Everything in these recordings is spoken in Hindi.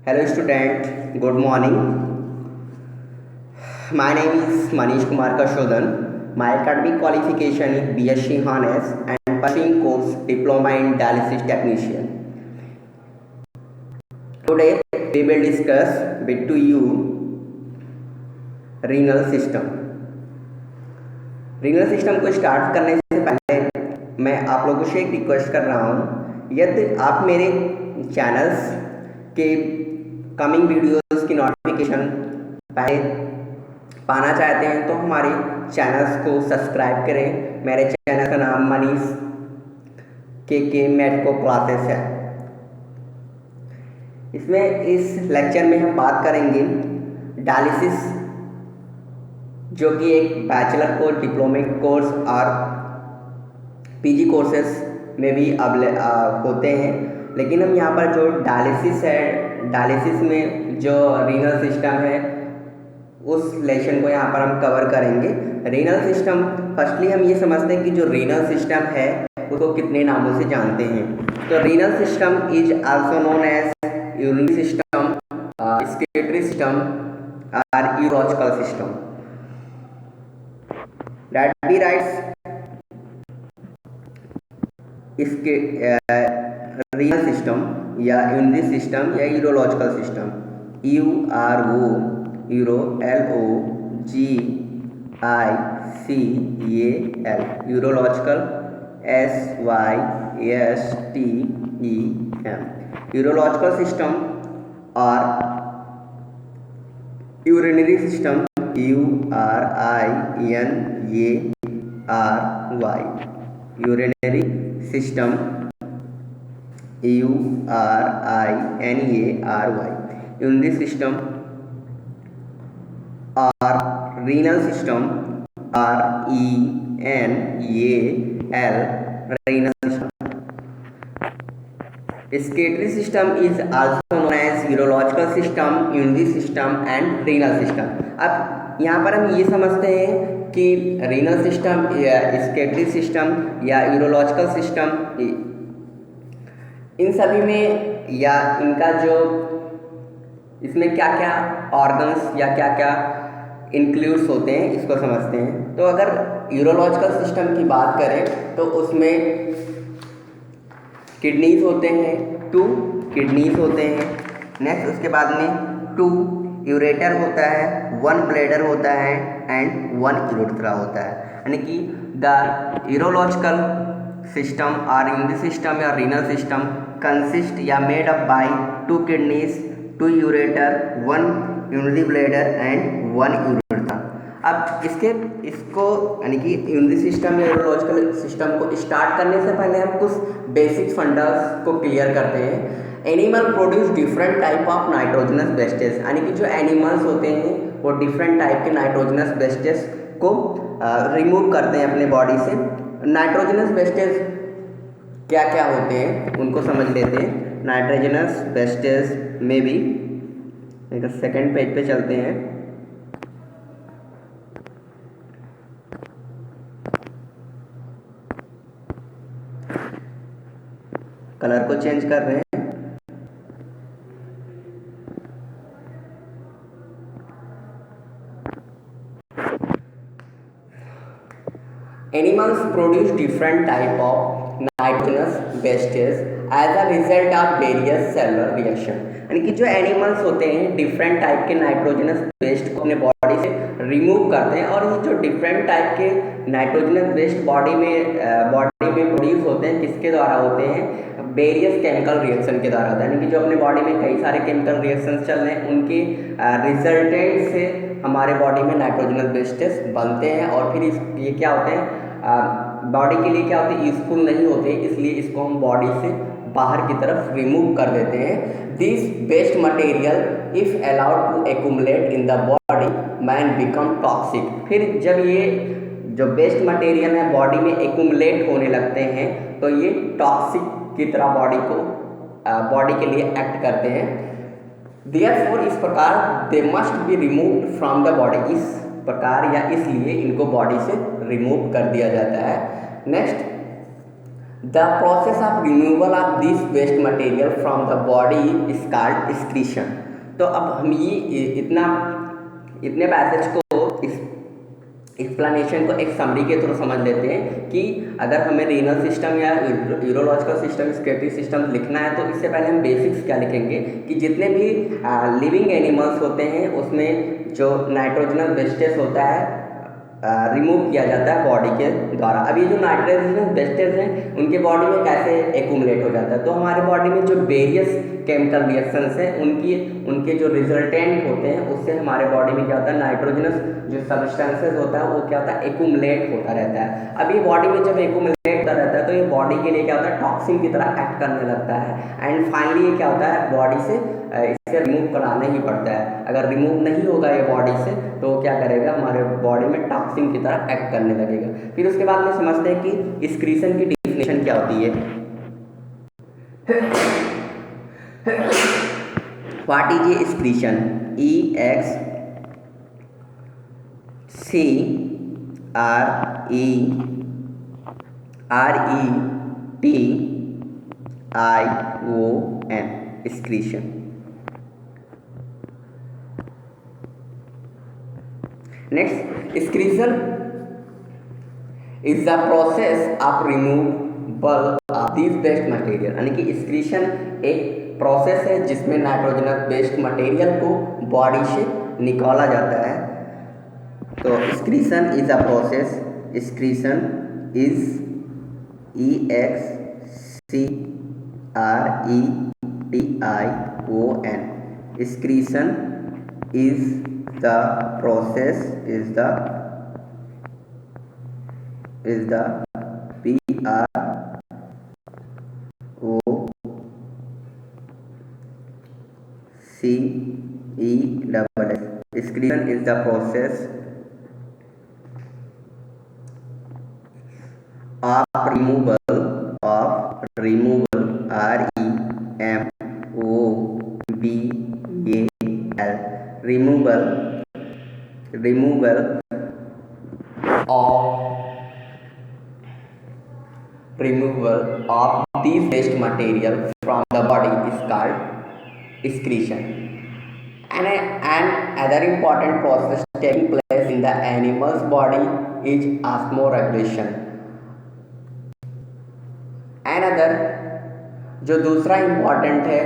Hello student, good morning. My name is Manish Kumar Kashodan. My academic qualification is BSc Honors and pursuing course Diploma in Dialysis Technician. Today we will discuss with to you renal system. Renal system को स्टार्ट करने से पहले मैं आप लोगों से एक रिक्वेस्ट कर रहा हूँ, यदि आप मेरे चैनल्स के कमिंग वीडियोस की नोटिफिकेशन पहले पाना चाहते हैं तो हमारे चैनल्स को सब्सक्राइब करें। मेरे चैनल का नाम मनीष के मेडिको क्लासेस है। इसमें इस लेक्चर में हम बात करेंगे डायलिसिस, जो कि एक बैचलर कोर्स, डिप्लोमा कोर्स और पीजी कोर्सेस में भी होते हैं। लेकिन हम यहाँ पर जो डायलिसिस है, डायलिसिस में जो रीनल सिस्टम है उस लेसन को यहाँ पर हम कवर करेंगे। रीनल सिस्टम, फर्स्टली हम ये समझते हैं कि जो रीनल सिस्टम है उसको कितने नामों से जानते हैं। तो renal system is also known as urinary system, excretory system और urological system. That be writes इसके रीनल सिस्टम या यूरिनरी सिस्टम या urological system, URO, uro LOGICAL, urological SYSTEM, urological system और urinary system URINARY, urinary system URINARY, urinary system और renal system RENAL, renal system. Excretory system is also known as urological system, urinary system and renal system। अब यहाँ पर हम ये समझते हैं कि रीनल सिस्टम या स्केटरी सिस्टम या यूरोलॉजिकल सिस्टम, इन सभी में या इनका जो इसमें क्या क्या ऑर्गन्स या क्या क्या इंक्लूड्स होते हैं इसको समझते हैं। तो अगर यूरोलॉजिकल सिस्टम की बात करें तो उसमें किडनीज होते हैं, 2 किडनीज होते हैं। नेक्स्ट उसके बाद में 2 यूरेटर होता है, 1 ब्लैडर होता है एंड 1 यूरेथ्रा होता है। यानी कि द यूरोलॉजिकल सिस्टम और यूरिनरी सिस्टम या रीनल सिस्टम कंसिस्ट या made up by 2 kidneys, 2 ureter, 1 urinary bladder and 1 urethra. अब इसको यानी कि यूरिनरी सिस्टम या यूरोलॉजिकल सिस्टम को स्टार्ट करने से पहले हम कुछ बेसिक फंडास को क्लियर करते हैं। Animal produce different type of nitrogenous wastage, यानी कि जो एनिमल्स होते हैं वो डिफरेंट टाइप के नाइट्रोजनस वेस्टेज को रिमूव करते हैं अपने बॉडी से। नाइट्रोजनस वेस्टेज क्या क्या होते हैं उनको समझ लेते हैं। नाइट्रोजनस वेस्टेज में भी एक सेकेंड पेज पे चलते हैं। कलर को चेंज कर रहे हैं। Animals produce different type of nitrogenous wastes as a result of various cellular reaction। यानी कि जो एनिमल्स होते हैं डिफरेंट टाइप के नाइट्रोजनस वेस्ट को अपने बॉडी से रिमूव करते हैं। और ये जो डिफरेंट टाइप के नाइट्रोजनस वेस्ट बॉडी में प्रोड्यूस होते हैं, किसके द्वारा होते हैं? वेरियस केमिकल रिएक्शन के द्वारा होता है। यानी कि जो अपने बॉडी में कई सारे केमिकल रिएक्शंस चल रहे हैं उनके रिजल्टेंट से हमारे बॉडी में नाइट्रोजनस वेस्टेज बनते हैं। और फिर ये क्या होते हैं, बॉडी के लिए क्या होते हैं, यूजफुल नहीं होते, इसलिए इसको हम बॉडी से बाहर की तरफ रिमूव कर देते हैं। This waste material if allowed to accumulate in the body man become toxic. फिर जब ये जो वेस्ट मटेरियल है बॉडी में एक्यूमुलेट होने लगते हैं तो ये टॉक्सिक की तरह बॉडी के लिए एक्ट करते हैं। देयरफॉर इस प्रकार they must be removed from the body, इस प्रकार या इसलिए इनको बॉडी से रिमूव कर दिया जाता है। Next The process of removal of this waste material from the body is called excretion. तो अब हम ये इतने पैसेज को इस एक्सप्लेनेशन को एक समरी के थ्रू समझ लेते हैं कि अगर हमें रीनल सिस्टम या यूरोलॉजिकल सिस्टम, स्केटरी सिस्टम लिखना है तो इससे पहले हम बेसिक्स क्या लिखेंगे कि जितने भी लिविंग एनिमल्स होते हैं उसमें जो नाइट्रोजनस वेस्टेज होता है रिमूव किया जाता है बॉडी के द्वारा। अब ये जो नाइट्रोजनस वेस्टेज हैं उनके बॉडी में कैसे एक्यूमुलेट हो जाता है, तो हमारे बॉडी में जो वेरियस केमिकल रिएक्शंस हैं उनके जो रिजल्टेंट होते हैं उससे हमारे बॉडी में क्या होता है, नाइट्रोजनस जो सब्सटेंसेस होता है वो क्या होता है, एक्यूमुलेट होता रहता है। अब ये बॉडी में जब एक्यूमुलेट होता रहता है तो ये बॉडी के लिए क्या होता है, टॉक्सिन की तरह एक्ट करने लगता है एंड फाइनली ये क्या होता है, बॉडी से इसे रिमूव कराना ही पड़ता है। अगर रिमूव नहीं होगा ये बॉडी से तो क्या करेगा, हमारे बॉडी में टॉक्सिन की तरह एक्ट करने लगेगा। फिर उसके बाद में समझते हैं कि एक्सक्रीशन की डेफिनेशन क्या होती है। What is a excretion? EXCRETION, excretion. Next, excretion is the process of removal of these waste material, यानी कि excretion एक प्रोसेस है जिसमें नाइट्रोजनस वेस्ट मटेरियल को बॉडी से निकाला जाता है। तो excretion is a process, excretion is EXCRETION, excretion is the process, is the PROCESS. Excretion is the process of removal, removal of these waste material from the body is called excretion. And another important process taking place in the animal's body is osmoregulation. Another जो दूसरा इम्पॉर्टेंट है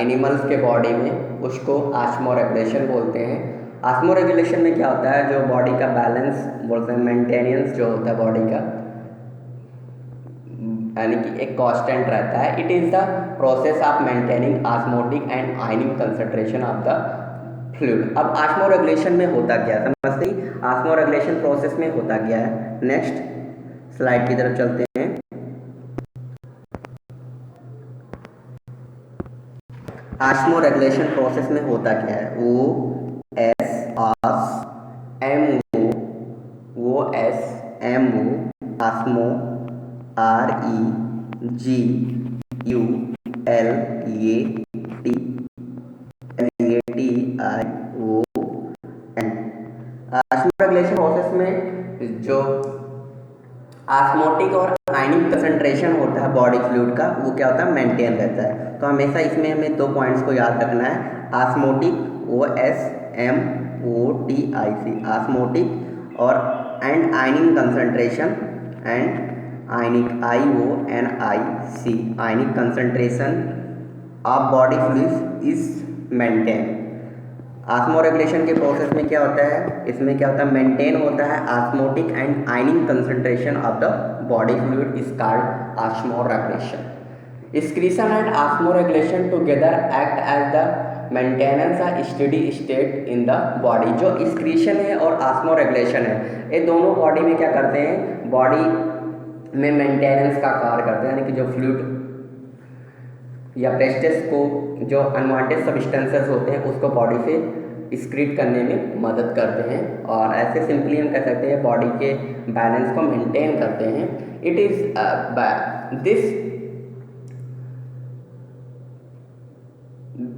एनिमल्स के बॉडी में उसको ऑस्मोरेगुलेशन बोलते हैं। ऑस्मोरेगुलेशन में क्या होता है, जो बॉडी का बैलेंस बोलते हैं, मेंटेनेंस जो होता है बॉडी का, यानी कि एक कांस्टेंट रहता है। It is the process of maintaining osmotic and ionic concentration of the fluid. अब ऑस्मोरेगुलेशन में होता क्या है समझते ही, ऑस्मोरेगुलेशन प्रोसेस में होता क्या है। नेक्स्ट स्लाइड की तरफ चलते हैं। ऑस्मोरेगुलेशन प्रोसेस में होता क्या है, OSMO, osmo REGULATION। Osmoregulation process में जो ऑस्मोटिक और आयनिक कंसंट्रेशन होता है बॉडी फ्लूइड का वो क्या होता है, मेंटेन रहता है। तो हमेशा इसमें हमें दो पॉइंट्स को याद रखना है, ऑस्मोटिक OSMOTIC, ऑस्मोटिक और and ionic concentration and ionic IONIC, ionic concentration of body fluids is maintain. Osmoregulation के प्रोसेस में क्या होता है, इसमें क्या होता है, मेंटेन होता है osmotic and ionic concentration of the body fluid is called osmoregulation. Excretion and osmoregulation together act as the maintenance of steady state in the body। जो excretion है और osmoregulation है ये दोनों बॉडी में क्या करते हैं, बॉडी में मेंटेनेंस का कार्य करते हैं, यानी कि जो फ्लूइड या वेस्टेज को, जो अनवांटेड सब्सटेंसेस होते हैं उसको बॉडी से एक्सक्रीट करने में मदद करते हैं, और ऐसे सिंपली हम कह सकते हैं बॉडी के बैलेंस को मेंटेन करते हैं। It is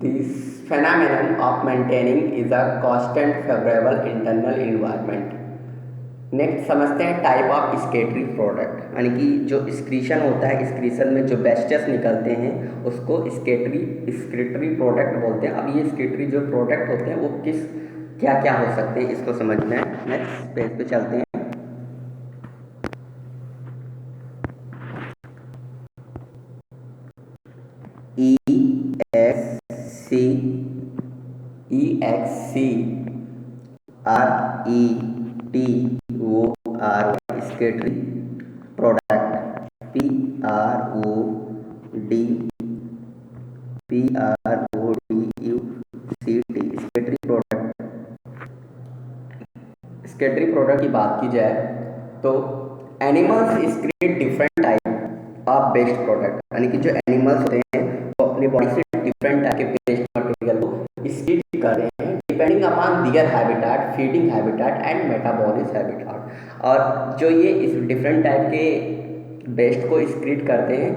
This phenomenon of maintaining is a constant favorable internal environment। Next समझते हैं टाइप ऑफ स्केटरी प्रोडक्ट, यानी कि जो स्क्रीशन होता है, स्क्रीशन में जो वेस्टेज निकलते हैं उसको स्केटरी प्रोडक्ट बोलते हैं। अब ये स्केटरी जो प्रोडक्ट होते हैं वो किस क्या क्या हो सकते हैं इसको समझना है। नेक्स्ट पेज पे चलते हैं। E X C R E T O R excretory product. D PRODUCT excretory product. Excretory product की बात की जाए तो animals create different type of waste product, यानी कि जो एनिमल्स होते हैं वो अपनी बॉडी से डिफरेंट टाइप के वेस्ट मटेरियल को स्क्रीट कर रहे हैं depending upon their habitat, feeding habitat and metabolic habitat. और जो ये इस डिफरेंट टाइप के वेस्ट को स्क्रीट करते हैं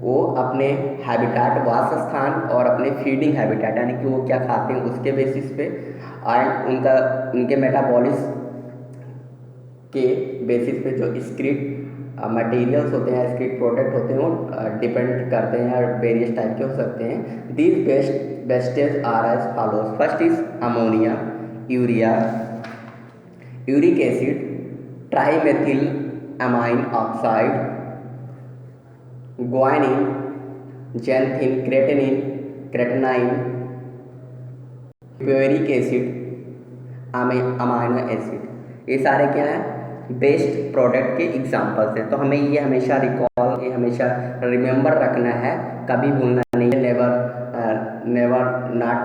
वो अपने हैबिटेट, वास स्थान और अपने फीडिंग हैबिटेट, यानी कि वो क्या खाते हैं उसके बेसिस पे एंड उनके मेटाबॉलिज्म के बेसिस पे जो स्क्रीट मटेरियल्स होते हैं, स्क्रीट प्रोडक्ट होते हैं वो डिपेंड करते हैं और वेरियस टाइप के हो सकते हैं। These wastages are as follows. First is ammonia, urea, uric acid, trimethyl amine oxide, guanine, xanthine, creatinine, puric acid, amino acid. ये सारे क्या हैं, बेस्ट प्रोडक्ट के एग्जांपल्स हैं। तो हमें ये हमेशा रिमेंबर रखना है, कभी भूलना नहीं है। नेवर नॉट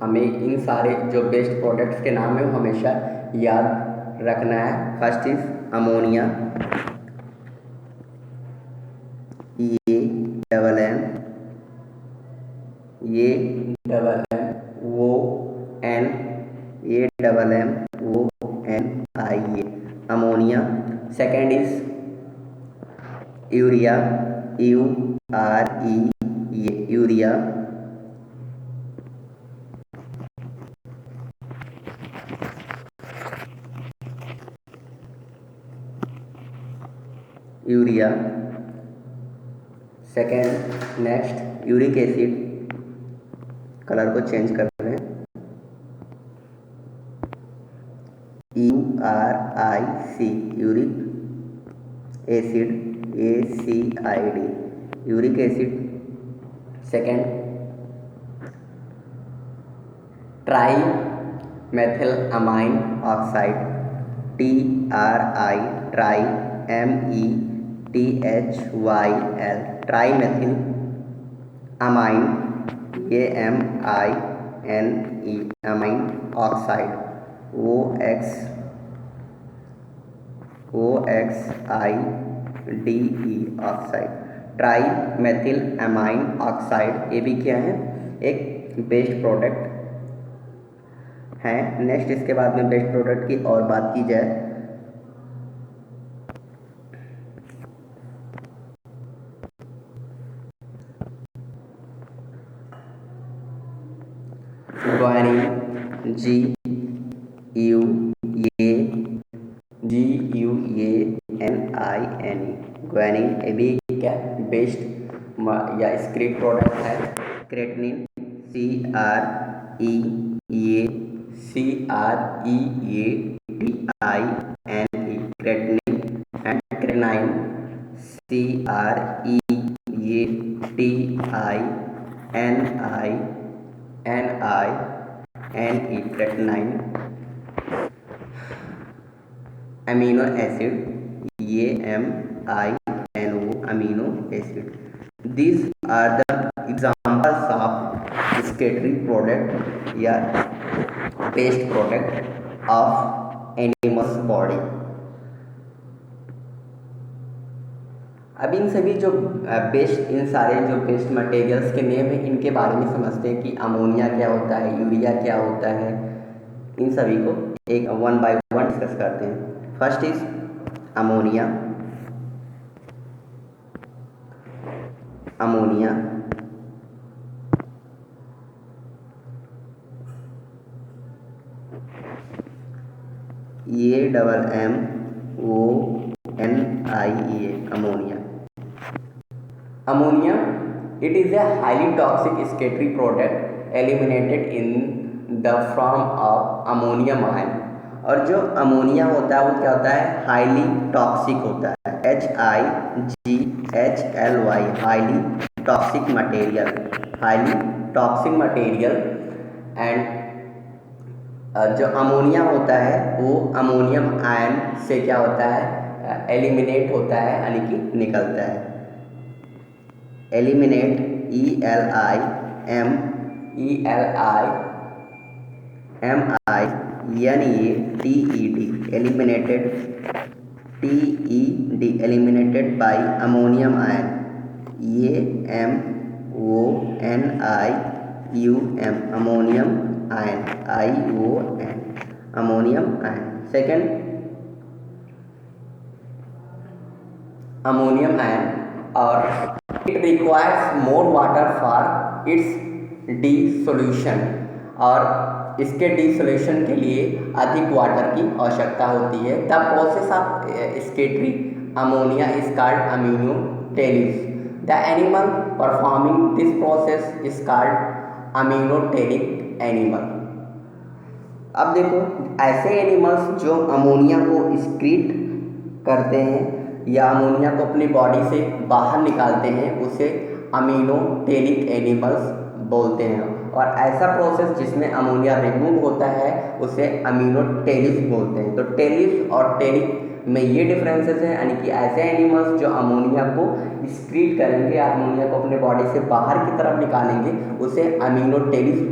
हमें इन सारे जो बेस्ट प्रोडक्ट्स के नाम है वो हमेशा याद रखना है। फर्स्ट इज अमोनिया, ये डबल एम वो एन, ये डबल एम वो एन आई, ये ammonia. Second is urea, URE, ये urea. Second, next uric acid, colour को चेंज कर रहे हैं, URIC, uric acid, ACID, uric acid. Second, try methyl amine oxide, TRI, try, METHYL, try methyl amine, AMINE, amine oxide, OXIDE oxide. Try methyl amine oxide ये भी क्या है, एक बेस्ट प्रोडक्ट है। नेक्स्ट इसके बाद में बेस्ट प्रोडक्ट की और बात की जाए ग्वानिन, GUANINE, ग्वानिन ये भी क्या बेस्ट या स्क्रीट प्रोडक्ट है। Creatine, CREATINE, creatine. And creatinine, CREATININE, creatinine. Amino acid, AMINO, amino acid. These are the examples of excretory product या waste product of animals body. अब इन सभी जो इन सारे जो बेस्ट मटेरियल्स के नेम हैं इनके बारे में समझते हैं कि अमोनिया क्या होता है, यूरिया क्या होता है। इन सभी को एक वन बाय वन डिस्कस करते हैं। First is ammonia. AMMONIA, ammonia. Ammonia it is a highly toxic excretory product eliminated in the form of ammonium ion। और जो अमोनिया होता है वो क्या होता है, हाईली टॉक्सिक होता है, HIGHLY, highly toxic material, highly toxic material. And जो अमोनिया होता है वो अमोनियम आयन से क्या होता है, एलिमिनेट होता है, यानी कि निकलता है। Eliminate ELIMINATED, eliminated TED, eliminated by ammonium ion, AMONIUM, ammonium ion, ION, ammonium ion. Second, ammonium ion और it requires more water for its dissolution, और इसके डिसोल्यूशन के लिए अधिक वाटर की आवश्यकता होती है। The process of excretory ammonia is called ammonotelism. The animal performing this process is called ammonotelic animal. अब देखो, ऐसे एनिमल्स जो अमोनिया को स्क्रीट करते हैं या अमोनिया को अपनी बॉडी से बाहर निकालते हैं उसे अमीनोटेलिक एनिमल्स बोलते हैं। और ऐसा प्रोसेस जिसमें अमोनिया रिमूव होता है उसे अमीनोटेलिस बोलते हैं। तो टेलिस और टेलिक में ये डिफरेंसेस हैं, यानी कि ऐसे एनिमल्स जो अमोनिया को स्क्रीट करेंगे या अमोनिया को अपने बॉडी से बाहर की तरफ निकालेंगे उसे अमीनोटेलिक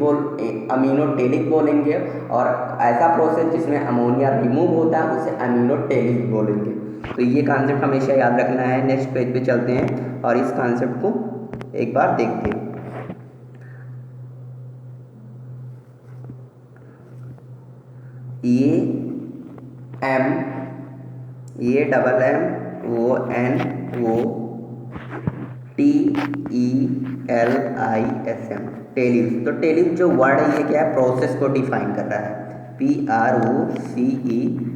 बोलेंगे, और ऐसा प्रोसेस जिसमें अमोनिया रिमूव होता है उसे अमीनोटेलिस बोलेंगे। तो ये कॉन्सेप्ट हमेशा याद रखना है। नेक्स्ट पेज पे चलते हैं और इस कॉन्सेप्ट को एक बार देखते हैं। AMONOTELISM, टेलिस। तो टेलिस जो वर्ड है ये क्या है, प्रोसेस को डिफाइन कर रहा है, PROCESS,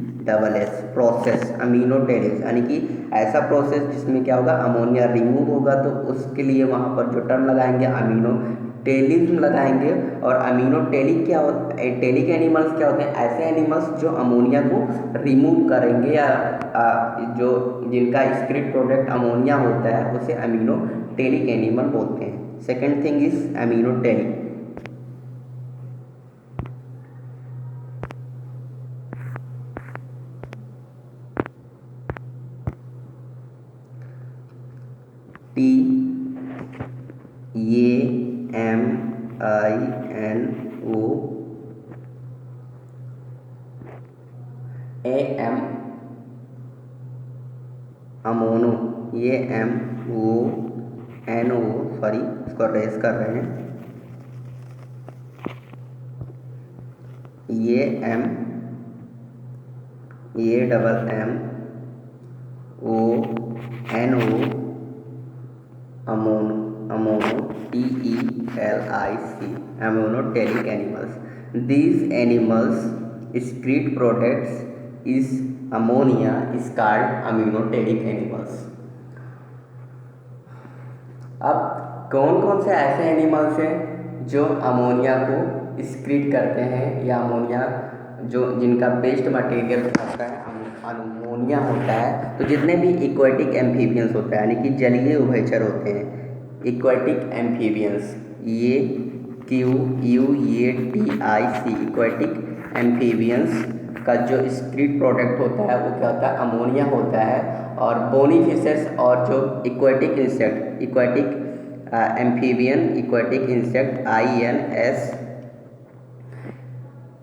प्रोसेस, अमीनोटेलिस, यानी कि ऐसा प्रोसेस जिसमें क्या होगा, अमोनिया रिमूव होगा, तो उसके लिए वहाँ पर जो टर्म लगाएंगे अमीनोटेलिज्म लगाएंगे। और अमीनोटेलिक क्या होता है, टेलिक एनिमल्स क्या होते हैं, ऐसे एनिमल्स जो अमोनिया को रिमूव करेंगे या जो जिनका स्क्रीट प्रोडक्ट अमोनिया होता है उसे अमीनोटेलिक एनिमल बोलते हैं। Second thing is ammonotelic. Ammono, sorry इसको रेस कर रहे हैं, ammonotelic animals. These animals excrete products is ammonia is called ammonotelic animals. अब कौन कौन से ऐसे एनिमल्स हैं जो अमोनिया को स्क्रीट करते हैं या अमोनिया जो जिनका बेस्ट मटेरियल होता है अमोनिया होता है। तो जितने भी इक्वेटिक एम्फीबियंस होता है, यानी कि जलीय उभयचर होते हैं, aquatic amphibians, QUATIC, aquatic amphibians का जो स्क्रीट प्रोडक्ट होता है वो क्या होता है, अमोनिया होता है। और बोनी फिशेस और जो aquatic insect, aquatic amphibian, aquatic insect,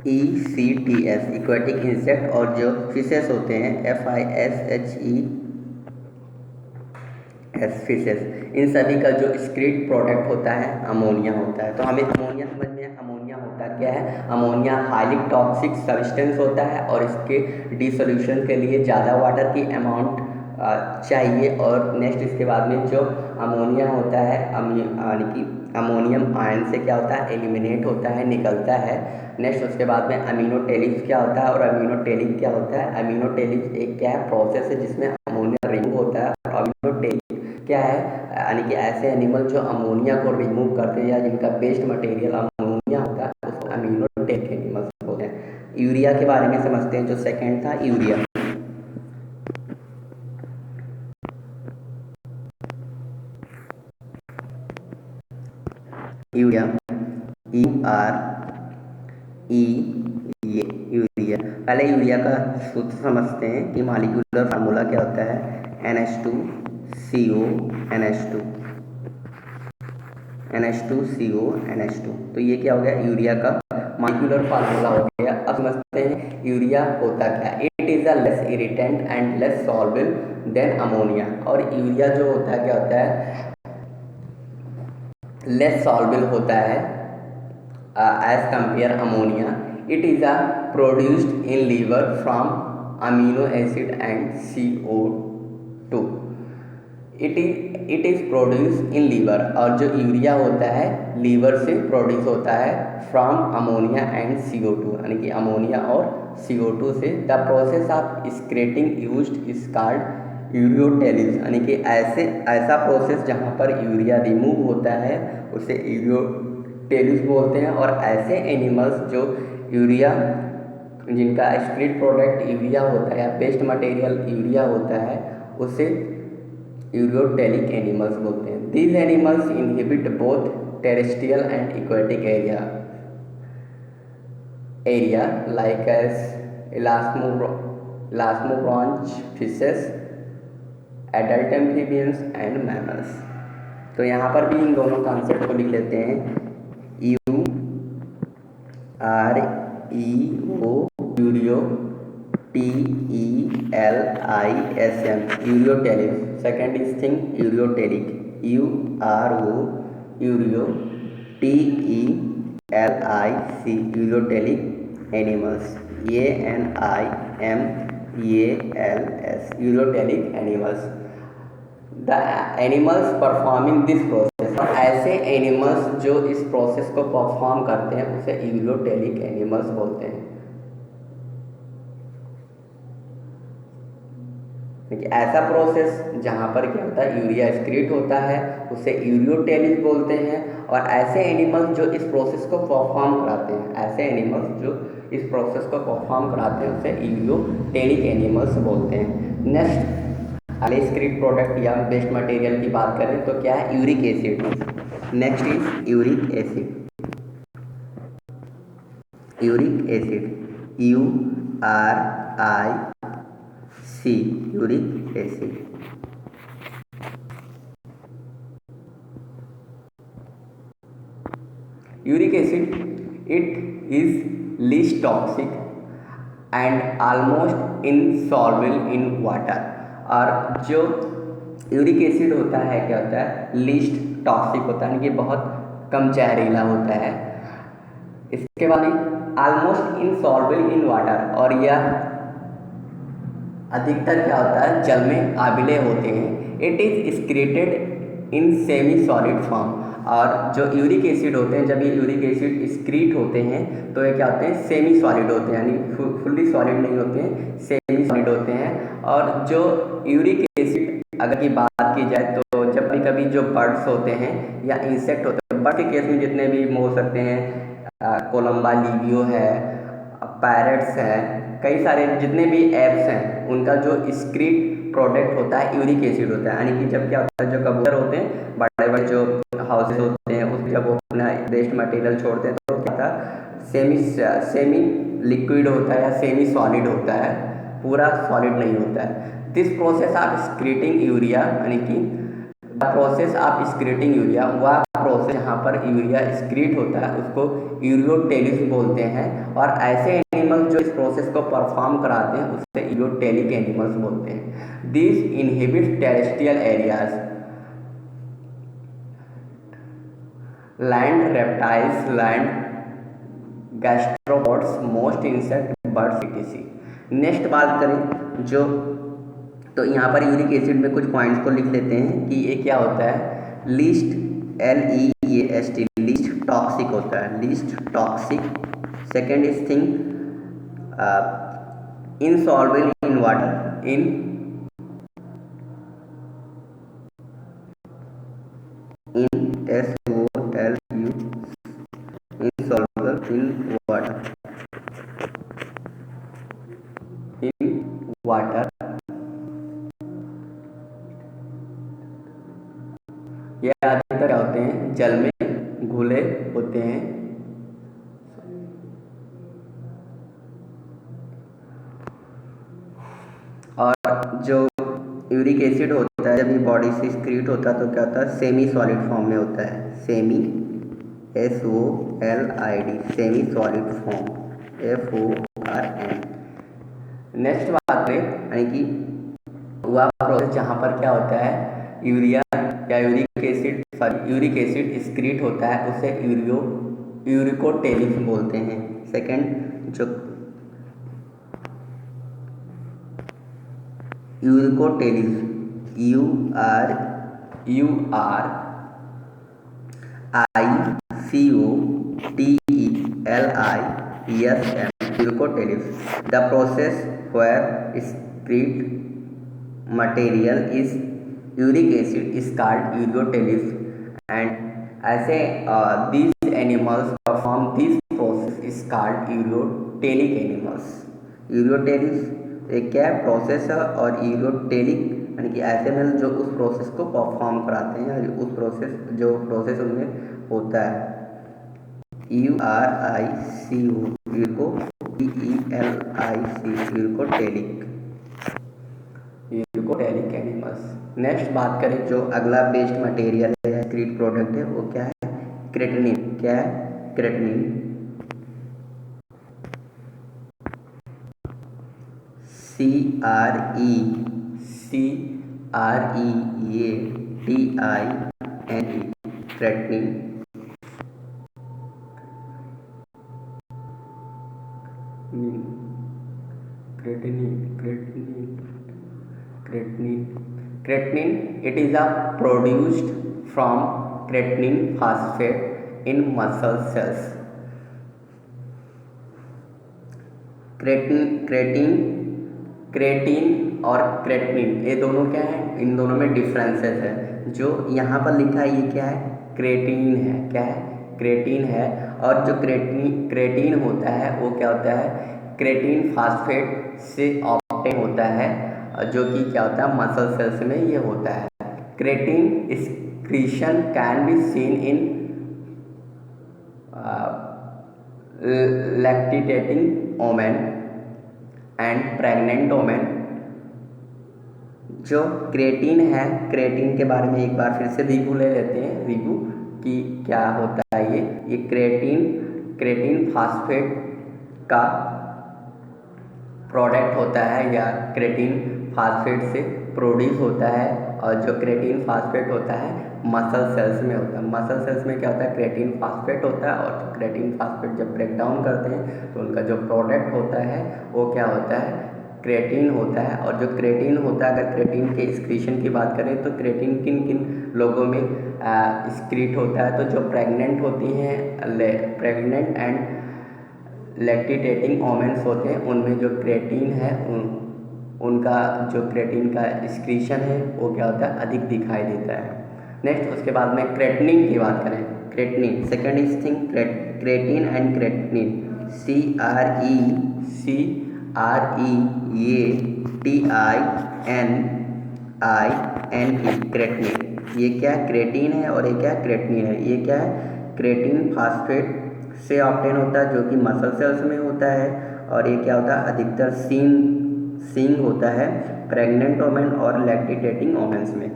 INSECTS, aquatic insect, और जो फिशेस होते हैं FISHES, फिशेस, इन सभी का जो स्क्रीट प्रोडक्ट होता है अमोनिया होता है। तो हमें अमोनिया समझ में, अमोनिया होता क्या है, अमोनिया हाईली टॉक्सिक सब्सटेंस होता है और इसके डिसोल्यूशन के लिए ज़्यादा वाटर की अमाउंट चाहिए। और नेक्स्ट इसके बाद में जो अमोनिया होता है यानी कि अमोनियम आयन से क्या होता है, एलिमिनेट होता है, निकलता है। नेक्स्ट उसके बाद में अमीनोटेलिक क्या होता है, और अमीनोटेलिक क्या होता है। अमीनोटेलिक एक क्या है, प्रोसेस है जिसमें अमोनिया रिमूव होता है। और अमीनोटेलिक क्या है, यानी कि ऐसे एनिमल जो अमोनिया को रिमूव करते हैं या जिनका बेस्ड मटेरियल अमोनिया होता है, उसको अमीनोटेलिक एनिमल्स बोलते हैं। यूरिया के बारे में समझते हैं, जो सेकंड था यूरिया। यूरिया, E ये यूरिया। पहले यूरिया का सूत्र समझते हैं कि मॉलिक्यूलर फार्मूला क्या होता है, NH2CO NH2 NH2CO NH2। तो ये क्या हो गया, यूरिया का मॉलिक्यूलर फार्मूला हो गया। अब समझते हैं यूरिया होता क्या है। It is a less irritant and less soluble than ammonia. और यूरिया जो होता है क्या होता है, लेस सॉल्युबल होता है as compare ammonia. It is a produced in liver from amino acid and CO2। It is produce in liver. और जो यूरिया होता है लीवर से प्रोड्यूस होता है फ्रॉम अमोनिया एंड CO2, यानी कि अमोनिया और CO2 से। The process of excreting used is called ureotelism, यानी कि ऐसा प्रोसेस जहाँ पर यूरिया रिमूव होता है उसे यूरियोटेलिस बोलते हैं। और ऐसे एनिमल्स जो यूरिया, जिनका एक्सक्रीट प्रोडक्ट यूरिया होता है या पेस्ट मटेरियल यूरिया होता है, उसे यूरियोटेलिक एनिमल्स बोलते हैं। These animals inhibit both terrestrial and aquatic area like as elasmobranch fishes, adult amphibians and mammals. तो यहाँ पर भी इन दोनों कॉन्सेप्ट को लिख लेते हैं, UREO यूरियो, TELISM ureotelic. Second is thing ureotelic, URO यूरियो, TELIC ureotelic animals, ANIMALS ureotelic animals. The animals performing this process, और ऐसे एनिमल्स जो इस प्रोसेस को परफॉर्म करते हैं उसे यूरियोटेलिक एनिमल्स बोलते हैं। देखिए, ऐसा प्रोसेस जहाँ पर क्या होता है, यूरिया एक्सक्रीट होता है उसे यूरियोटेलिक बोलते हैं। और ऐसे एनिमल्स जो इस प्रोसेस को परफॉर्म कराते हैं, ऐसे एनिमल्स जो इस प्रोसेस को परफॉर्म कराते हैं उसे यूरियोटेलिक एनिमल्स बोलते हैं। नेक्स्ट एक्सक्रीट प्रोडक्ट या बेस्ड मटेरियल की बात करें तो क्या है, uric acid. Next is uric acid, uric acid, URIC uric acid. Uric acid, it is least toxic and almost insoluble in water. और जो यूरिक एसिड होता है क्या होता है, लीस्ट टॉक्सिक होता है, यानी कि बहुत कम जहरीला होता है। इसके बाद ऑलमोस्ट इनसॉल्युबल इन वाटर, और यह अधिकतर क्या होता है, जल में आबिले होते हैं। It is excreted in semi solid form. और जो यूरिक एसिड होते हैं, जब ये यूरिक एसिड एक्सक्रीट होते हैं तो ये क्या होते हैं, सेमी सॉलिड होते हैं, यानी फुल्ली सॉलिड नहीं होते हैं, सेमी सॉलिड होते हैं। और जो यूरिक एसिड अगर की बात की जाए तो जब कभी कभी जो बर्ड्स होते हैं या इंसेक्ट होते हैं, बर्ड के केस में जितने भी हो सकते हैं, कोलम्बा लिवियो है, पैरट्स हैं, कई सारे जितने भी एप्स हैं, उनका जो एक्सक्रीट प्रोडक्ट होता है यूरिक एसिड होता है। यानी कि जब क्या होता है, जो कबूतर होते हैं, बड़े बड़े जो हाउसेज होते हैं, उसमें जब वो अपना वेस्ट मटेरियल छोड़ते हैं तो क्या होता है, सेमी लिक्विड होता है या सेमी सॉलिड होता है, पूरा सॉलिड नहीं होता है। This process of excreting urea, यानी कि the process of excreting urea, वह प्रोसेस जहाँ पर यूरिया एक्सक्रीट होता है उसको यूरियोटेलिस बोलते हैं। और ऐसे एनिमल्स जो इस प्रोसेस को परफॉर्म कराते हैं उससे यूरियोटेलिक एनिमल्स बोलते हैं। This inhibit terrestrial areas, land reptiles, land gastropods, most insect, birds etc। Next बात करें जो तो यहाँ पर यूरिक एसिड में कुछ पॉइंट्स को लिख लेते हैं कि ये क्या होता है। लीस्ट LEAST लीस्ट टॉक्सिक होता है, least toxic. Second is thing इनसॉल्वेबल in water, in SOLU insoluble in water ये अधिकतर क्या होते हैं, जल में घुले होते हैं। और जो यूरिक एसिड होता है जब ये बॉडी से एक्सक्रीट होता है तो क्या होता है, सेमी सॉलिड फॉर्म में होता है, semi SOLID semi solid form FORM। Next बात करें यानी कि वह प्रोसेस जहाँ पर क्या होता है, यूरिया या यूरिक एसिड एक्सक्रीट होता है, उसे यूरिकोटेलिस बोलते हैं। सेकंड जो uricotelism URICOTELISM uricotelism, the process where excrete material is uric acid is called uricotelis, and ऐसे these animals perform this process is called uriotelic animals। यूरियोटेलिस एक क्या है, प्रोसेस है, और यूरियोटेलिक यानी कि ऐसे एनिमल जो उस प्रोसेस को परफॉर्म कराते हैं, उस प्रोसेस उनमें होता है। URICO uricotelic animals. नेक्स्ट बात करें जो अगला बेस्ड मटेरियल है, एक्रीट प्रोडक्ट है, वो क्या है, क्रेटिनिन। क्या है, creatinine. CREATINE creatinine. Creatinine, it is produced from creatine phosphate in muscle cells। Creatine और क्रेटिनिन ये दोनों क्या है, इन दोनों में डिफरेंसेस है। जो यहाँ पर लिखा है ये क्या है, क्रेटीन है। क्या है, क्रेटीन है। और जो क्रेटीन होता है वो क्या होता है, क्रेटीन फास्फेट से ऑब्टेन होता है, जो कि क्या होता है, मसल सेल्स में ये होता है। Creatine excretion can be seen in lactating women and pregnant women. जो क्रेटीन है, क्रेटीन के बारे में एक बार फिर से रिव्यू ले लेते हैं, रिव्यू कि क्या होता है। ये क्रेटीन फास्फेट का प्रोडक्ट होता है या क्रेटीन फास्फेट से प्रोड्यूस होता है। और जो क्रेटीन फास्फेट होता है मसल सेल्स में होता है। मसल सेल्स में क्या होता है, क्रेटीन फास्फेट होता है, और क्रेटीन फास्फेट जब ब्रेक डाउन करते हैं तो उनका जो प्रोडक्ट होता है वो क्या होता है, क्रेटीन होता है। और जो क्रेटीन होता है, अगर क्रेटीन के एक्सक्रीशन की बात करें तो क्रेटीन किन किन लोगों में एक्सक्रीट होता है, तो जो प्रेग्नेंट होती हैं, प्रेग्नेंट एंड लैक्टेटिंग वुमेन्स होते हैं, उनमें जो क्रेटीन है उनका जो क्रेटीन का एक्सक्रीशन है वो क्या होता है, अधिक दिखाई देता है। नेक्स्ट उसके बाद में क्रेटिनिन की बात करें, creatinine second is thing creatine and creatinine, CREATININE creatinine. ये क्या है, क्रेटीन है, और ये क्या है, क्रेटिनिन है। ये क्या है, क्रेटीन फास्फेट से ऑब्टेन होता है, जो कि मसल सेल्स में होता है। और ये क्या होता है, अधिकतर सींग होता है प्रेग्नेंट वुमेन और लैक्टेटिंग वुमेन्स में।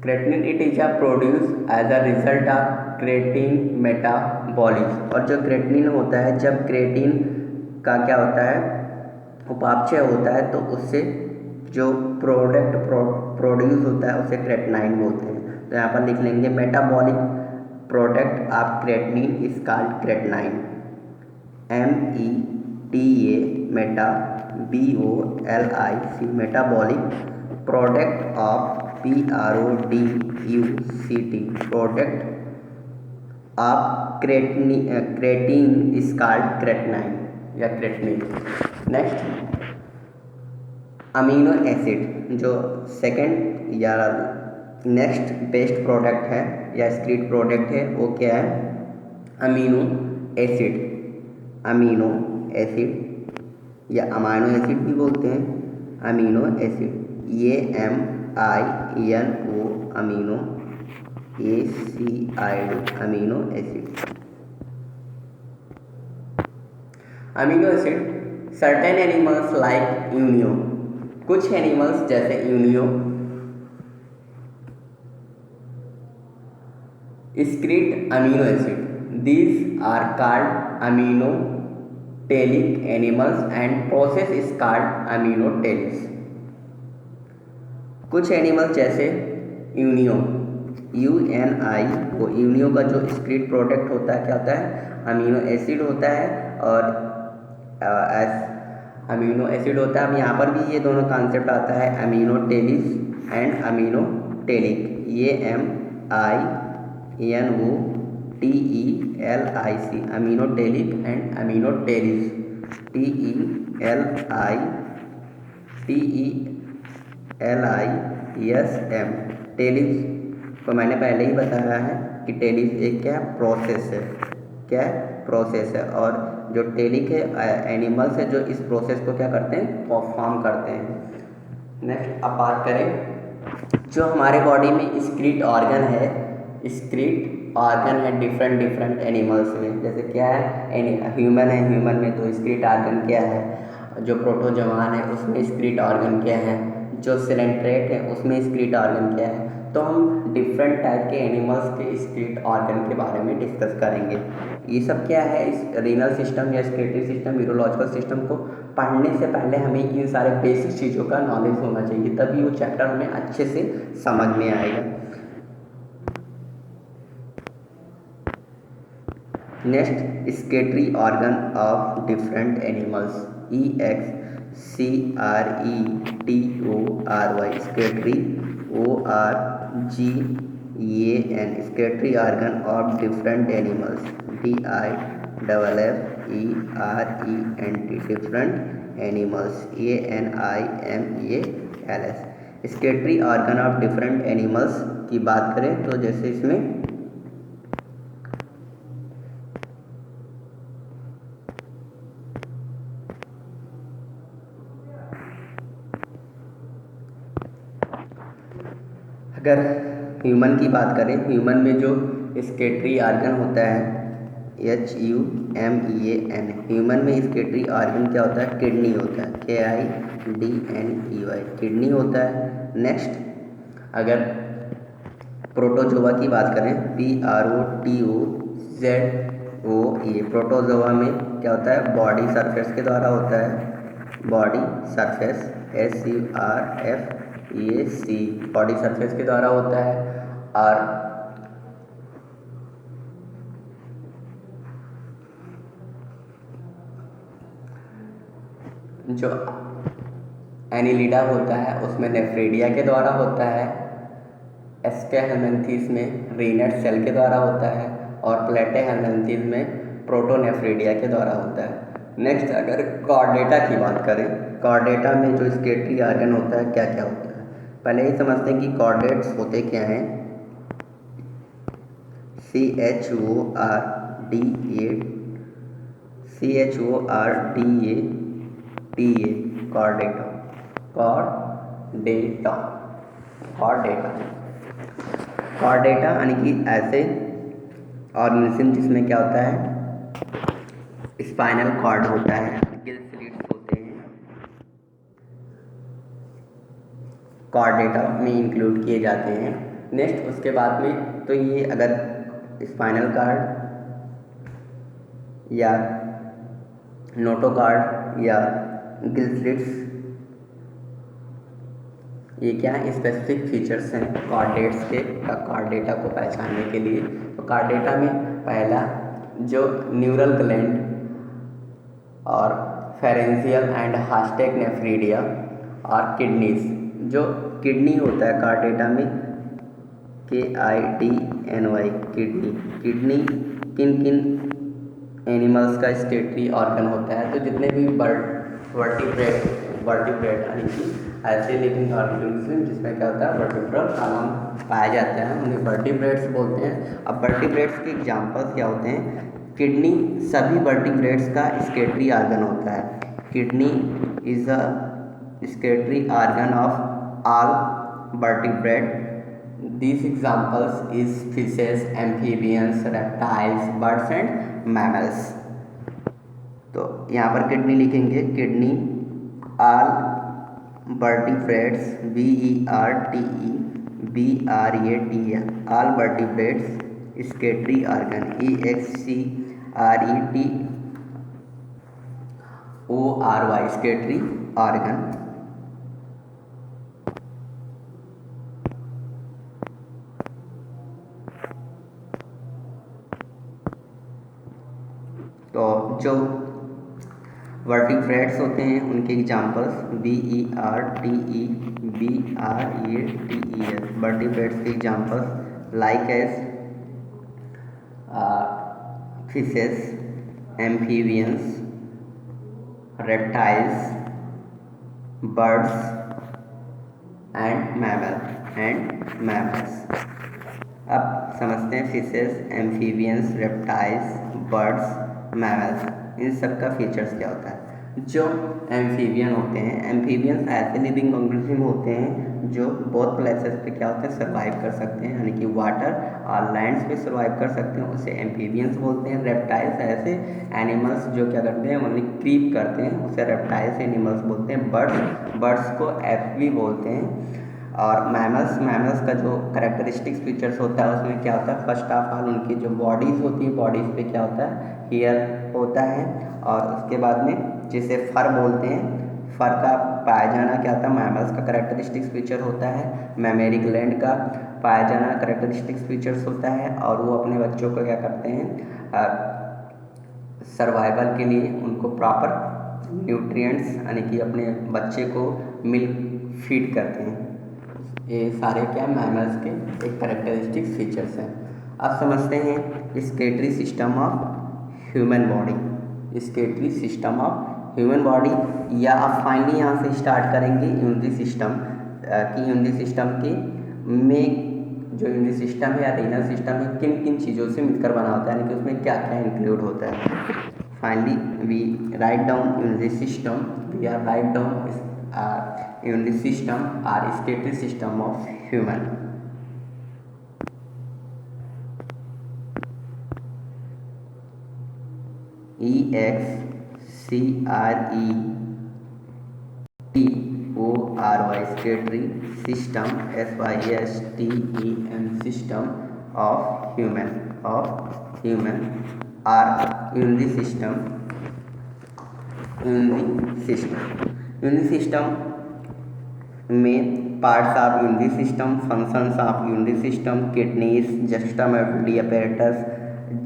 Creatinine it is produce as a result of creatine metabolism. और जो क्रेटिनिन होता है, जब क्रेटीन का क्या होता है, उपापचय होता है, तो उससे जो प्रोडक्ट प्रोड्यूस होता है उसे क्रेटिनाइन बोलते हैं। तो यहाँ पर लिख लेंगे metabolic product of creatinine is called creatinine, TA, Meta, BOLIC, metabolic product of PRODUCT, product of creatine is called creatinine या क्रेटनिन। नेक्स्ट अमीनो एसिड, जो सेकंड या नेक्स्ट बेस्ट प्रोडक्ट है या स्क्रीट प्रोडक्ट है, वो क्या है? Amino acid. अमीनो एसिड या अमाइनो एसिड भी बोलते हैं, amino acid, AMINO, amino, ACID, amino acid. Amino acid certain animals like Unio, कुछ एनिमल्स जैसे Unio excrete amino acid. These are called aminotelic animals and process is called aminotelis. कुछ एनिमल्स जैसे यूनियो, UNI, वो यूनियो का जो excrete प्रोडक्ट होता है क्या होता है? अमीनो एसिड होता है, और अमीनो एसिड होता है। अब यहाँ पर भी ये दोनों कॉन्सेप्ट आता है, अमीनोटेलिस and aminotelic, AMINOTELIC, aminotelic and अमीनोटेलिस, TELISM। Tellis को मैंने पहले ही बताया है कि टेलिस एक क्या प्रोसेस है, क्या प्रोसेस है, और जो टेलिक है एनिमल्स है जो इस प्रोसेस को क्या करते हैं? परफॉर्म करते हैं। नेक्स्ट अब बात करें जो हमारे बॉडी में स्क्रीट ऑर्गन है, स्क्रीट ऑर्गन है डिफरेंट एनिमल्स में, जैसे क्या है? ह्यूमन है, ह्यूमन में तो स्क्रीट ऑर्गन क्या है? जो प्रोटोजोआन है उसमें स्क्रीट ऑर्गन क्या है? जो सिलेंट्रेट है उसमें स्क्रीट ऑर्गन क्या है? तो हम डिफरेंट टाइप के एनिमल्स के स्क्रीट ऑर्गन के बारे में डिस्कस करेंगे। ये सब क्या है? इस रीनल सिस्टम या स्क्रीटरी सिस्टम, यूरोलॉजिकल सिस्टम को पढ़ने से पहले हमें इन सारे बेसिक चीज़ों का नॉलेज होना चाहिए, तभी वो चैप्टर हमें अच्छे से समझ में आएगा। Next excretory organ of different animals, EXCRETORY, excretory, ORGAN, excretory organ of different animals, DIFFERENT, different animals, ANIMALS। Excretory organ of different animals की बात करें तो जैसे इसमें अगर ह्यूमन की बात करें, ह्यूमन में जो स्केटरी ऑर्गन होता है HUMAN, ह्यूमन में स्केटरी ऑर्गन क्या होता है? किडनी होता है, KIDNEY, किडनी होता है। नेक्स्ट अगर प्रोटोजोआ की बात करें, PROTOZOA, प्रोटोजोआ में क्या होता है? बॉडी सरफेस के द्वारा होता है, body surface, SURFAC, body surface के द्वारा होता है। और जो एनिलिडा होता है उसमें नेफ्रेडिया के द्वारा होता है, एस्केहेलमिन्थीस में रीनेट सेल के द्वारा होता है, और प्लेटेहेलमिन्थीस में प्रोटोनेफ्रेडिया के द्वारा होता है। नेक्स्ट अगर कॉर्डेटा की बात करें, कॉर्डेटा में जो स्केटरी ऑर्गन होता है क्या क्या होता है? पहले ही समझते हैं कि कॉर्डेट्स होते क्या हैं। CHORDATA, Chordata, Chordata, Chordata, Chordata यानी कि ऐसे ऑर्गेनिज्म जिसमें क्या होता है? स्पाइनल कॉर्ड होता है, गिल स्लिट्स होते हैं, कॉर्डेटा में इंक्लूड किए जाते हैं। नेक्स्ट उसके बाद में तो ये अगर स्पाइनल कॉर्ड या नोटोकॉर्ड या गिल स्लिट्स, ये क्या स्पेसिफिक फीचर्स हैं कॉर्डेट्स के, कॉर्डेटा को पहचानने के लिए। तो कॉर्डेटा में पहला जो न्यूरल ग्लैंड और फेरेंशियल एंड हास्टेक नेफ्रीडिया और किडनीज। जो किडनी होता है कार्डेटा में KIDNY किडनी, किडनी किन किन एनिमल्स का स्टेटरी ऑर्गन होता है। तो जितने भी वर्टिब्रेट यानी कि ऐसे लिविंग ऑर्गेनिज्म जिसमें क्या होता है वर्टिब्रल कॉलम पाया जाता है उन्हें वर्टिब्रेट्स बोलते हैं। अब वर्टिब्रेट्स के एग्जांपल्स क्या होते हैं। किडनी सभी वर्टिब्रेट्स का स्केटरी ऑर्गन होता है। Kidney is a excretory organ of all vertebrate. These examples is fishes, amphibians, reptiles, birds and mammals। तो यहाँ पर किडनी लिखेंगे, kidney all vertebrates VERTEBRATS all vertebrates excretory organ EXCRETORY excretory organ। तो जो वर्टिब्रेट्स होते हैं उनके एग्जांपल्स VERTEBRATES वर्टिब्रेट्स के examples like as fishes, amphibians, reptiles, birds and mammals. अब समझते हैं fishes, amphibians, reptiles, birds, mammals, इन सब का फीचर्स क्या होता है। जो एम्फीबियन होते हैं, एम्फीबियंस ऐसे लिविंग ऑर्गेनिज्म होते हैं जो बहुत प्लेसेस पे क्या होते हैं सर्वाइव कर सकते हैं, यानी कि वाटर और लैंड्स पे सर्वाइव कर सकते हैं, उसे एम्फीबियंस बोलते हैं। रेप्टाइल्स ऐसे एनिमल्स जो क्या करते हैं ओनली क्रीप करते हैं, उसे रेप्टाइल्स एनिमल्स बोलते हैं। बर्ड्स को एफवी बोलते हैं। और मैमल्स का जो करेक्टरिस्टिक्स फीचर्स होता है उसमें क्या होता है, फर्स्ट ऑफ ऑल उनकी जो बॉडीज़ होती है, बॉडीज़ पे क्या होता है हेयर होता है। और उसके बाद में जिसे फर बोलते हैं, फर का पाया जाना क्या होता है मैमल्स का करेक्टरिस्टिक्स फीचर होता है। मैमेरी ग्लैंड का पाया जाना करेक्टरिस्टिक्स फीचर्स होता है। और वो अपने बच्चों को क्या करते हैं सर्वाइवल के लिए उनको प्रॉपर न्यूट्रिएंट्स यानी कि अपने बच्चे को मिल्क फीड करते हैं। ये सारे क्या मैमल्स के एक करेक्टरिस्टिक फीचर्स हैं। अब समझते हैं excretory system of human body. Excretory system of human body, या आप फाइनली यहाँ से स्टार्ट करेंगे यूनिटरी सिस्टम की। यूनिटरी सिस्टम के में जो यूनिटरी सिस्टम है या रीनल सिस्टम है किन किन चीज़ों से मिलकर बना होता है, यानी कि उसमें क्या क्या इंक्लूड होता है। Finally we write down unitary system, we are write down unity system or skeletal system of human। EXCRETORY skeletal system SYSTEM system of human or unity system। Unit system में parts of unit system, functions of unit system, kidneys, जस्टामेटरी apparatus,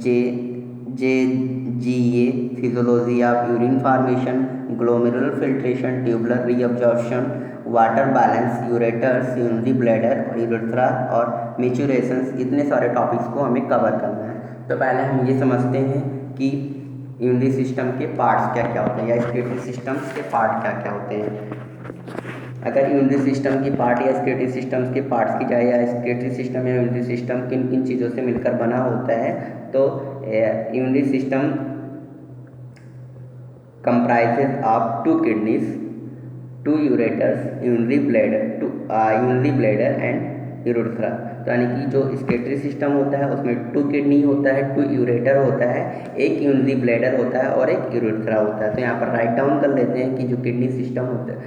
JGA, physiology of urine formation, glomerular filtration, tubular reabsorption, water balance, ureters, urinary bladder और यूरेथ्रा और मैच्योरेशंस, इतने सारे टॉपिक्स को हमें कवर करना है। तो पहले हम ये समझते हैं कि यूनिटरी सिस्टम के पार्ट्स क्या क्या होते हैं, या स्केलेटल सिस्टम्स के पार्ट क्या क्या होते हैं। अगर यूनिटरी सिस्टम की पार्ट या स्केलेटल सिस्टम्स के पार्ट्स की जाए, या स्केलेटल सिस्टम या यूनिटरी सिस्टम किन किन चीज़ों से मिलकर बना होता है, तो unitary system comprises of 2 kidneys, 2 ureters, urinary bladder and urethra. तो यानी कि जो स्केटरी सिस्टम होता है उसमें 2 किडनी होता है, 2 यूरेटर होता है, 1 यूरिनरी ब्लैडर होता है और 1 यूरेथ्रा होता है। तो यहाँ पर राइट डाउन कर लेते हैं कि जो किडनी सिस्टम होता है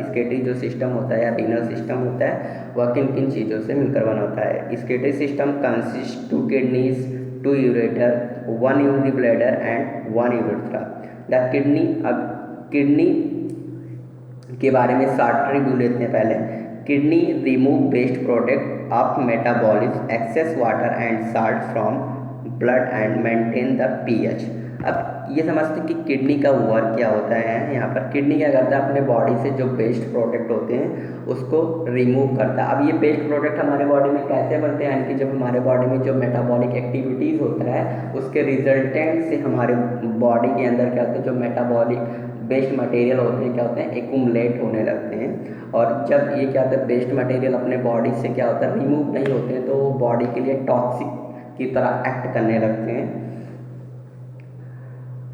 स्केटरी जो सिस्टम होता है या रीनल सिस्टम होता है वह किन किन चीज़ों से मिलकर बना होता है। Excretory system consist 2 kidneys, 2 ureter, 1 urinary bladder and 1 urethra. The kidney, अब किडनी के बारे में शॉर्ट रिव्यू लेते हैं पहले। Kidney remove waste product of metabolism, excess water and salt from blood and maintain the pH। अब ये समझते हैं कि किडनी का वर्क क्या होता है। यहाँ पर किडनी क्या करता है, अपने बॉडी से जो वेस्ट प्रोडक्ट होते हैं उसको रिमूव करता है। अब ये वेस्ट प्रोडक्ट हमारे बॉडी में कैसे बनते हैं, यानी कि जब हमारे बॉडी में जो मेटाबॉलिक एक्टिविटीज़ होता है उसके रिजल्टेंट से हमारे बॉडी के अंदर क्या होता है, जो मेटाबॉलिक वेस्ट मटेरियल होते हैं क्या होते हैं, एक्यूमुलेट होने लगते हैं। और जब ये क्या होता है, वेस्ट मटेरियल अपने बॉडी से क्या होता है, रिमूव नहीं होते हैं, तो वो बॉडी के लिए टॉक्सिक की तरह एक्ट करने लगते हैं।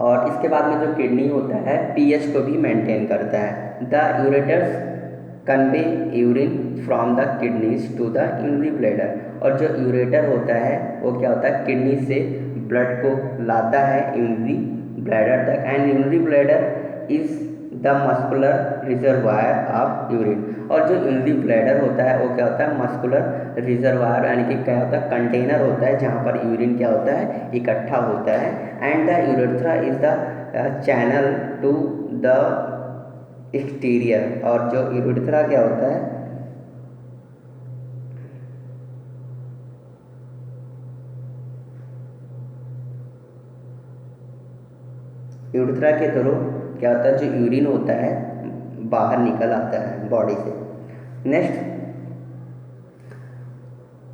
और इसके बाद में जो किडनी होता है पीएच को भी मेंटेन करता है। The ureters convey urine from the kidneys to the urinary bladder. और जो यूरेटर होता है वो क्या होता है, किडनी से ब्लड को लाता है यूरिनरी ब्लैडर तक। And urinary bladder is the muscular reservoir of urine. और जो यूरिनरी ब्लैडर होता है वो क्या होता है, मस्कुलर रिजर्वायर यानी कि क्या होता है, कंटेनर होता है जहाँ पर यूरिन क्या होता है, इकट्ठा होता है। And the urethra is the channel to the exterior. और जो यूरेथ्रा क्या होता है, यूरेथ्रा के थ्रू क्या होता है, जो यूरिन होता है बाहर निकल आता है बॉडी से। नेक्स्ट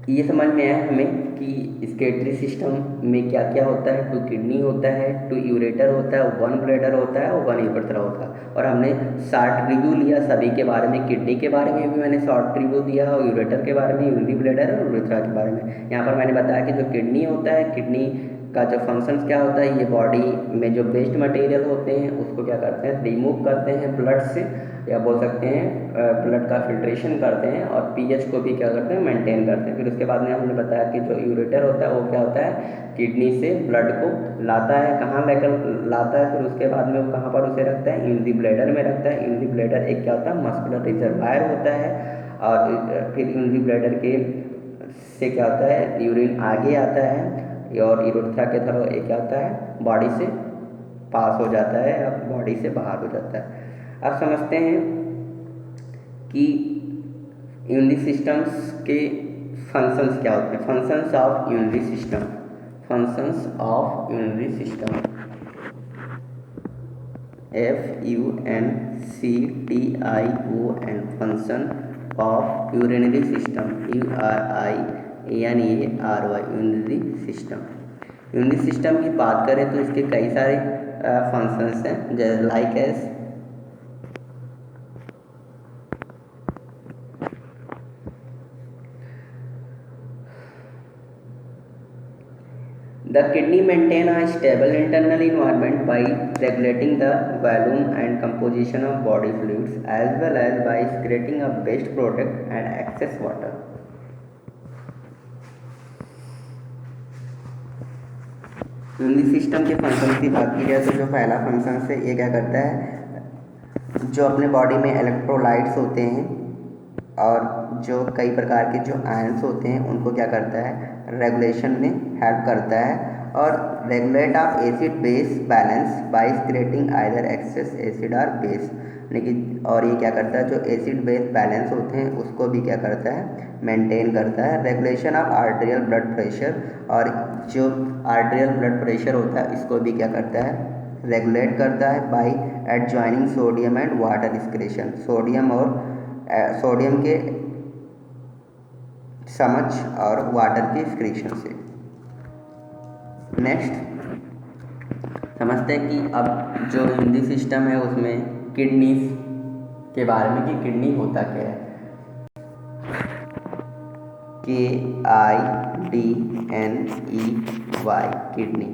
ये समझ में आया हमें कि स्केटरी सिस्टम में क्या क्या होता है। 2 किडनी होता है, 2 यूरेटर होता है, 1 ब्लैडर होता है और 1 यूरेथ्रा होता है। और हमने शॉर्ट रिव्यू लिया सभी के बारे में। किडनी के बारे में भी मैंने शॉर्ट रिव्यू दिया और यूरेटर के बारे में, यूरिनरी ब्लैडर और यूरेथ्रा के बारे में। यहाँ पर मैंने बताया कि जो किडनी होता है, किडनी का जो फंक्शंस क्या होता है, ये बॉडी में जो वेस्ट मटेरियल होते हैं उसको क्या करते हैं, रिमूव करते हैं ब्लड से, या बोल सकते हैं ब्लड का फिल्ट्रेशन करते हैं। और पीएच को भी क्या करते हैं, मेंटेन करते हैं। फिर उसके बाद में हमने बताया कि जो यूरेटर होता है वो क्या होता है, किडनी से ब्लड को लाता है, कहाँ लेकर लाता है, फिर उसके बाद में वो कहाँ पर उसे रखता है, यूरिनरी ब्लैडर में रखता है। यूरिनरी ब्लैडर एक क्या होता है, मस्कुलर रिजर्वायर होता है। और फिर यूरिनरी ब्लैडर के से क्या होता है, यूरिन आगे आता है और यूरेथ्रा के थ्रू ये क्या होता है, बॉडी से पास हो जाता है, अब बॉडी से बाहर हो जाता है। अब समझते हैं कि यूरिनरी सिस्टम्स के फंक्शंस क्या होते हैं। Functions of urinary system, functions of urinary system, FUNCTION, function of urinary system, URINARY, urinary system. Urinary system की बात करें तो इसके कई सारे फंक्शंस हैं, जैसे like as the kidney maintain a stable internal environment by regulating the volume and composition of body fluids as well as by excreting a waste product and excess water. Urinary system के फंक्शन की बात की जाए तो जो पहला फंक्शन है ये क्या करता है, जो अपने बॉडी में इलेक्ट्रोलाइट्स होते हैं और जो कई प्रकार के जो आयंस होते हैं उनको क्या करता है, रेगुलेशन में हेल्प करता है। और regulate of acid base balance by creating either excess acid और बेस, लेकिन और ये क्या करता है, जो एसिड बेस बैलेंस होते हैं उसको भी क्या करता है, मेंटेन करता है। Regulation of arterial blood pressure, और जो आर्टेरियल ब्लड प्रेशर होता है इसको भी क्या करता है, रेगुलेट करता है by adjoining sodium and water excretion, sodium और सोडियम के समझ और वाटर के एक्सक्रीशन से। नेक्स्ट समझते हैं कि अब जो यूरिनरी सिस्टम है उसमें किडनीज के बारे में कि किडनी होता क्या है। KIDNEY, kidney.